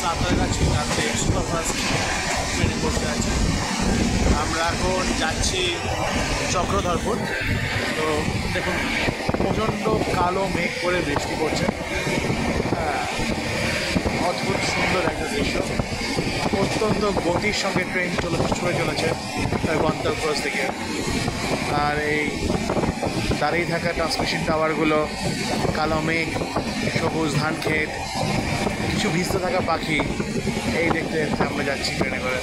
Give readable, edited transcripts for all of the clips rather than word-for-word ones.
সাঁতরাগাছি রাতে সুপারফাস্ট ট্রেনে করতে আছে। আমরা এখন যাচ্ছি চক্রধরপুর। তো দেখুন, প্রচণ্ড কালো মেঘ করে বৃষ্টি পড়ছে। অদ্ভুত সুন্দর একটা দৃশ্য। অত্যন্ত গতির সঙ্গে ট্রেন ছুটে চলেছে গন্তব্য থেকে। আর এই দাঁড়িয়ে থাকা ট্রান্সমিশন টাওয়ারগুলো, কালো মেঘ, সবুজ ধান ক্ষেত, কিছু ভিজতে থাকা পাখি, এই দেখতে দেখতে আমরা যাচ্ছি ট্রেনে করে।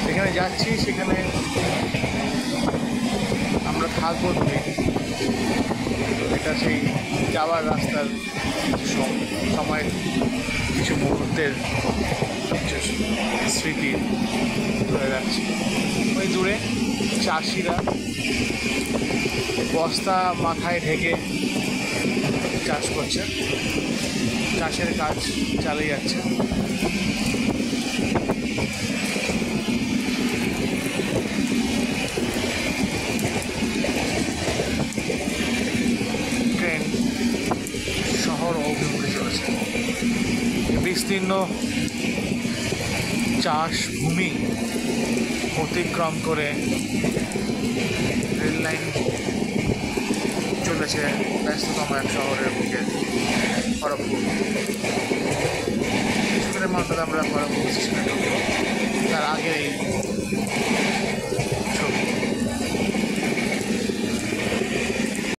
যেখানে যাচ্ছি সেখানে আমরা থাকবো দুদিন। এটা সেই যাওয়ার রাস্তার সময়ের কিছু মুহূর্তের স্মৃতি ধরে রাখছি। ওই দূরে চাষিরা বস্তা মাথায় ঢেকে চাষ করছে, চাষের কাজ চালিয়ে যাচ্ছে। ট্রেন শহর অভিমুখে চলেছে। বিস্তীর্ণ চাষ ভূমি অতিক্রম করে রেল লাইন চলেছে ব্যস্ততম এক শহরের বুকে, খড়গপুর। কিছুদিনের মাধ্যমে আমরা খড়গপুর স্টেশনে ঢুকবো। তার আগেই